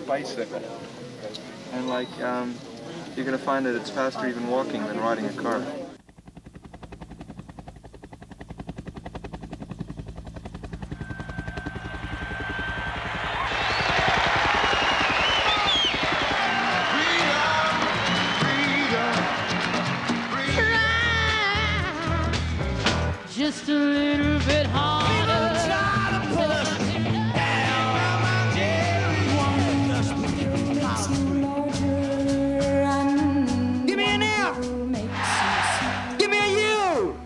bicycle. And like, you're going to find that it's faster even walking than riding a car. Just a little bit harder. Give me an F. Give me a U.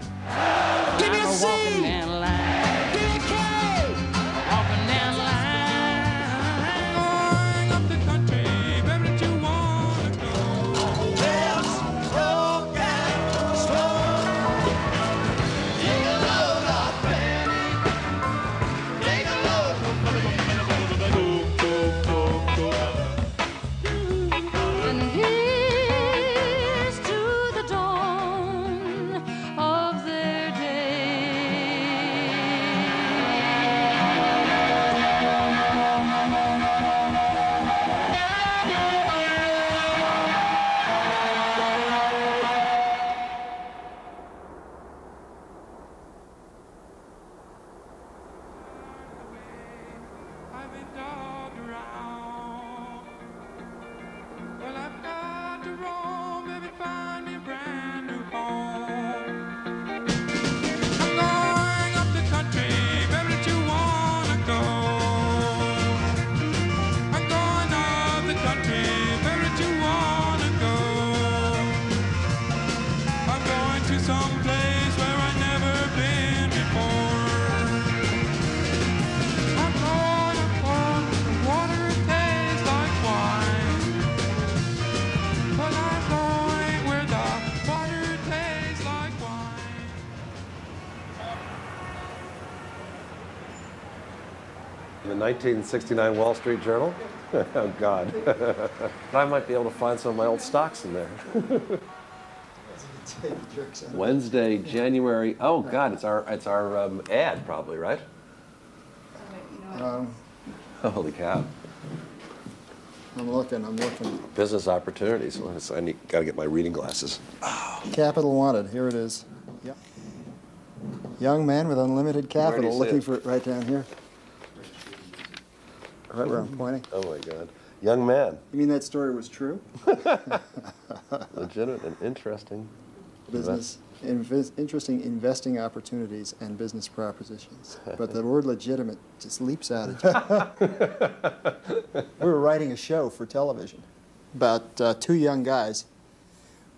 Give me a C. Give me a K. Walking down the line. Going up the country, where did you want to go? Well, slow down, slow. Take a load off, Benny. Take a load off, and here's to the dawn of their I've been dogged around. Well, I've got to roam, baby, find me a brand new home. I'm going up the country, where did you wanna go? I'm going up the country, where did you wanna go? I'm going to some place where I've never been before. I'm gonna find the water tastes like wine. Well, I'm going where the water tastes like wine. The 1969 Wall Street Journal? Oh, God. I might be able to find some of my old stocks in there. Wednesday, January. Oh, God, it's our ad, probably, right? Holy cow. I'm looking. Business opportunities. Gotta get my reading glasses. Capital wanted. Here it is. Yep. Young man with unlimited capital looking for it right down here. Right where I'm pointing. Oh, my God. Young man. You mean that story was true? Legitimate and interesting. Business, interesting investing opportunities and business propositions. But the word legitimate just leaps out at you. We were writing a show for television about two young guys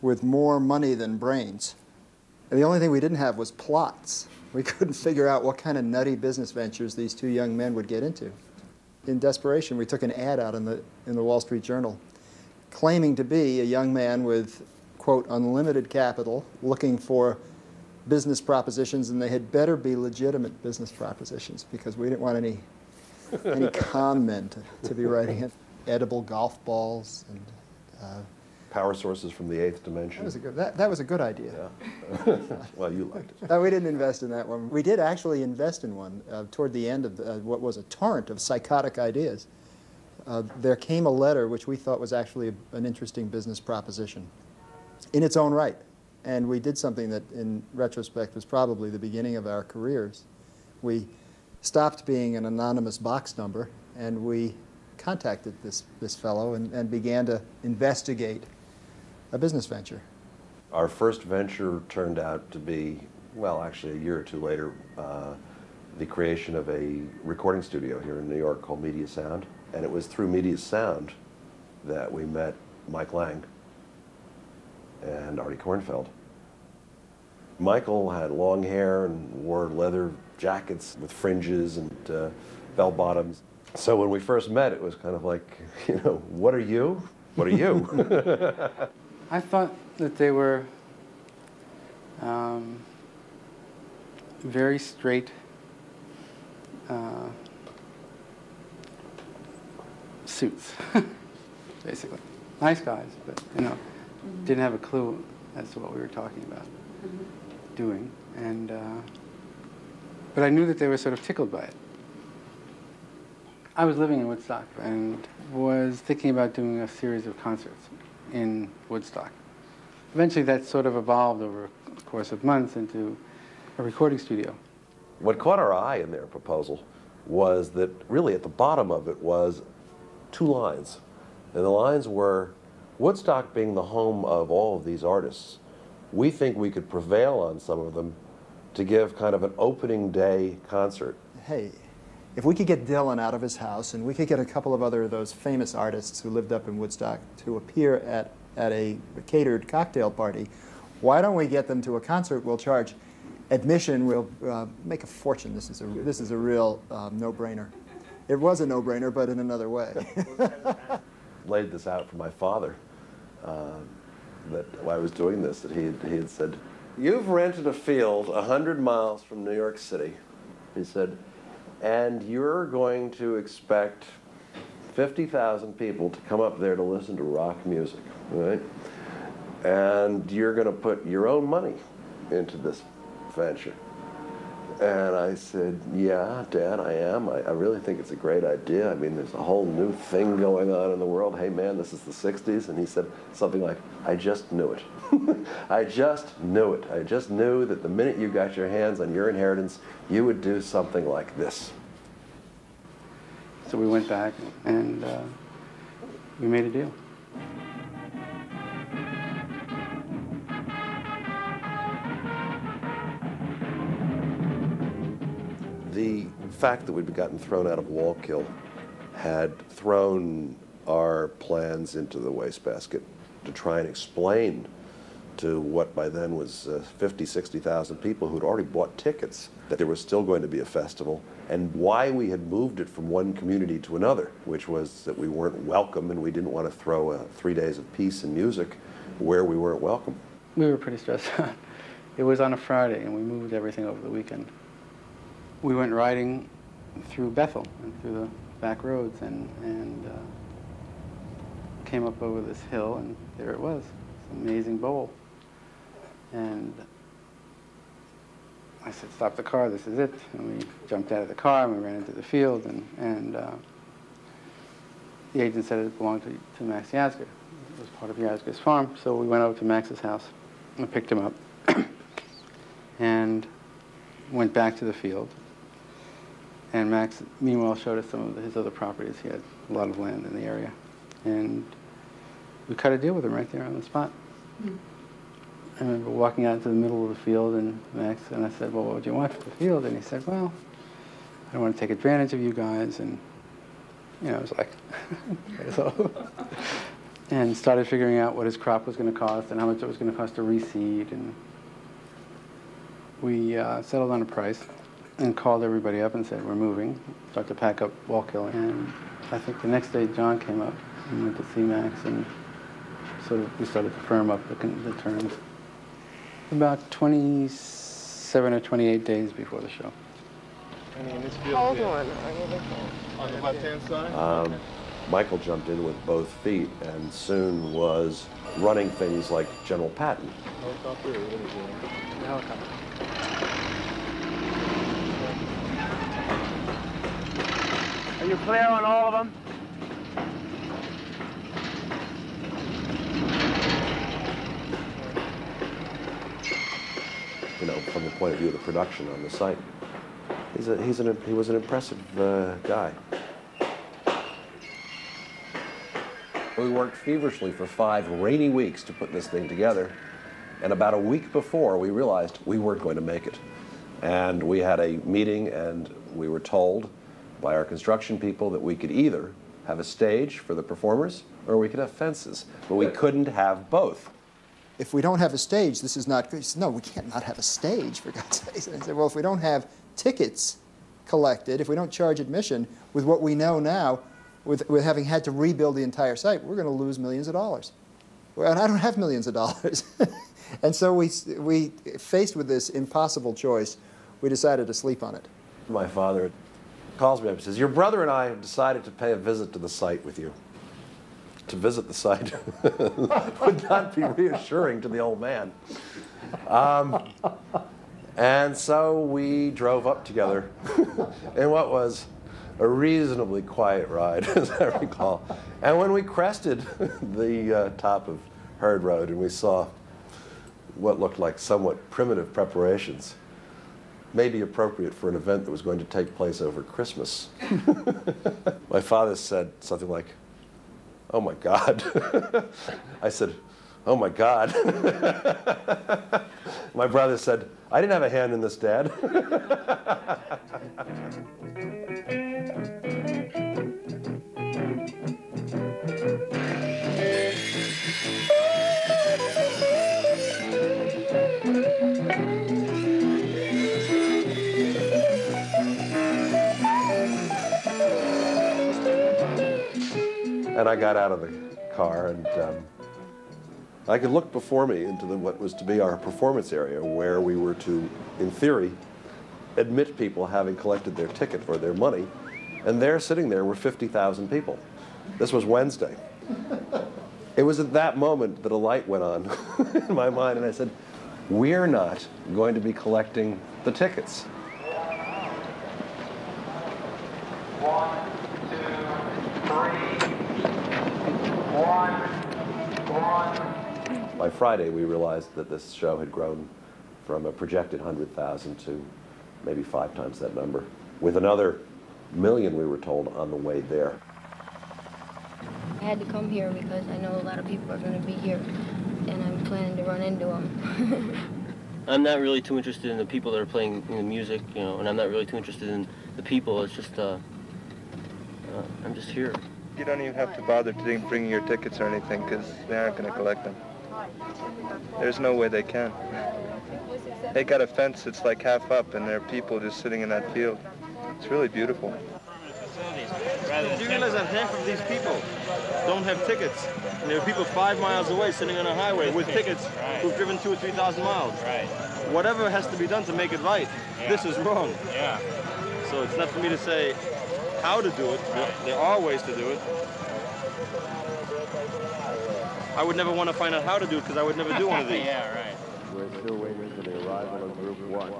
with more money than brains. And the only thing we didn't have was plots. We couldn't figure out what kind of nutty business ventures these two young men would get into. In desperation, we took an ad out in the Wall Street Journal claiming to be a young man with, quote, unlimited capital, looking for business propositions, and they had better be legitimate business propositions because we didn't want any con men to be writing it. Edible golf balls and Power sources from the eighth dimension. That was a good idea. Yeah. Well, you liked it. We didn't invest in that one. We did actually invest in one toward the end of what was a torrent of psychotic ideas. There came a letter which we thought was actually an interesting business proposition in its own right. And we did something that, in retrospect, was probably the beginning of our careers. We stopped being an anonymous box number, and we contacted this fellow and began to investigate a business venture. Our first venture turned out to be, well, actually a year or two later, the creation of a recording studio here in New York called Media Sound. And it was through Media Sound that we met Mike Lang and Artie Kornfeld. Michael had long hair and wore leather jackets with fringes and bell bottoms. So when we first met, it was kind of like, you know, what are you? What are you? I thought that they were very straight, suits, basically. Nice guys, but, you know, didn't have a clue as to what we were talking about doing. And, but I knew that they were sort of tickled by it. I was living in Woodstock and was thinking about doing a series of concerts in Woodstock. Eventually that sort of evolved over the course of months into a recording studio. What caught our eye in their proposal was that really at the bottom of it was 2 lines. And the lines were, Woodstock being the home of all of these artists, we think we could prevail on some of them to give kind of an opening day concert. Hey, if we could get Dylan out of his house and we could get a couple of other of those famous artists who lived up in Woodstock to appear at a catered cocktail party, why don't we get them to a concert? We'll charge admission, we'll make a fortune. This is a real no-brainer. It was a no-brainer, but in another way. Laid this out for my father, that while I was doing this, that he had said, you've rented a field 100 miles from New York City, he said, and you're going to expect 50,000 people to come up there to listen to rock music, right? And you're going to put your own money into this venture. And I said, yeah, Dad, I am. I really think it's a great idea. I mean, there's a whole new thing going on in the world. Hey, man, this is the 60s. And he said something like, I just knew it. I just knew it. I just knew that the minute you got your hands on your inheritance, you would do something like this. So we went back and we made a deal. The fact that we'd gotten thrown out of Wallkill had thrown our plans into the wastebasket to try and explain to what by then was 50, 60,000 people who'd already bought tickets that there was still going to be a festival, and why we had moved it from one community to another, which was that we weren't welcome and we didn't want to throw 3 days of peace and music where we weren't welcome. We were pretty stressed out. It was on a Friday and we moved everything over the weekend. We went riding through Bethel and through the back roads and came up over this hill, and there it was, this amazing bowl. And I said, stop the car, this is it. And we jumped out of the car and we ran into the field, and the agent said it belonged to Max Yazger. It was part of Yazger's farm, so we went over to Max's house and picked him up and went back to the field. And Max, meanwhile, showed us some of his other properties. He had a lot of land in the area. And we cut a deal with him right there on the spot. Mm. I remember walking out into the middle of the field, and Max, and I said, well, what do you want for the field? And he said, well, I don't want to take advantage of you guys. And, you know, I was like, so. And started figuring out what his crop was going to cost and how much it was going to cost to reseed. And we settled on a price and called everybody up and said, we're moving. Start to pack up Wallkill. And I think the next day John came up and went to see Max, and sort of we started to firm up the terms. About 27 or 28 days before the show. Hold on. On the left-hand side? Michael jumped in with both feet and soon was running things like General Patton. Helicopter, or what is it? Helicopter. Are you clear on all of them? You know, from the point of view of the production on the site, he was an impressive guy. We worked feverishly for 5 rainy weeks to put this thing together, and about a week before we realized we weren't going to make it. And we had a meeting, and we were told by our construction people that we could either have a stage for the performers or we could have fences, but we couldn't have both. If we don't have a stage, this is not good. He said, no, we can't not have a stage, for God's sake. And I said, well, if we don't have tickets collected, if we don't charge admission, with what we know now, with having had to rebuild the entire site, we're going to lose millions of dollars. Well, and I don't have millions of dollars. And so we, faced with this impossible choice, we decided to sleep on it. My father calls me up and says, your brother and I have decided to pay a visit to the site with you. To visit the site would not be reassuring to the old man. And so we drove up together in what was a reasonably quiet ride, as I recall. And when we crested the top of Herd Road and we saw what looked like somewhat primitive preparations, maybe appropriate for an event that was going to take place over Christmas, my father said something like, "Oh my God." I said, "Oh my God." My brother said, "I didn't have a hand in this, Dad." And I got out of the car, and I could look before me into what was to be our performance area, where we were to, in theory, admit people having collected their ticket or their money. And there, sitting there, were 50,000 people. This was Wednesday. It was at that moment that a light went on in my mind, and I said, we're not going to be collecting the tickets. 1, 2, 3. 1, 1. By Friday, we realized that this show had grown from a projected 100,000 to maybe 5 times that number, with another million, we were told, on the way there. I had to come here because I know a lot of people are going to be here, and I'm planning to run into them. I'm not really too interested in the people that are playing the music, you know, and I'm not really too interested in the people. It's just, I'm just here. You don't even have to bother bringing your tickets or anything, because they aren't going to collect them. There's no way they can. They got a fence that's like half up, and there are people just sitting in that field. It's really beautiful. Do you realize that half of these people don't have tickets? And there are people 5 miles away sitting on a highway with tickets who've driven 2,000 or 3,000 miles. Right. Whatever has to be done to make it right, this is wrong. Yeah. So it's not for me to say how to do it. Right. There are ways to do it. I would never want to find out how to do it because I would never do one of these. Yeah, right. We're still waiting for the arrival of Group 1.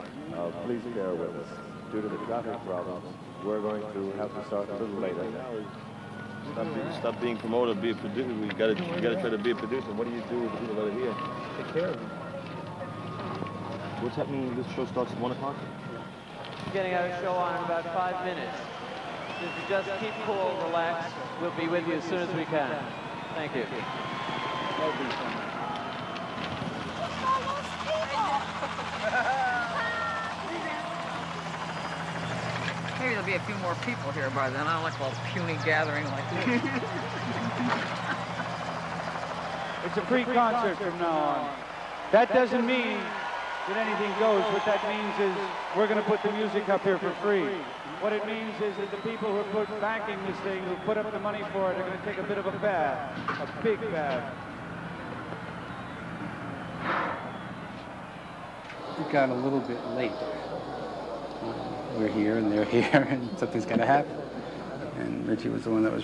Please bear with us. Due to the traffic problems, we're going to have to start a little later. Stop being promoter, be a producer. You gotta try to be a producer. What do you do with the people that are here? Take care of them. What's happening? This show starts at 1 o'clock? Getting our show on in about 5 minutes. If you just keep cool, relax, we'll be with you as soon as we can. Thank you. Maybe there'll be a few more people here by then. I don't like a puny gathering like this. It's a free concert from now on. That doesn't mean that anything goes. What that means is we're going to put the music up here for free. What it means is that the people who are backing this thing, who put up the money for it, are going to take a bit of a bath, a big bath. It got a little bit late. We're here and they're here, and something's got to happen. And Richie was the one that was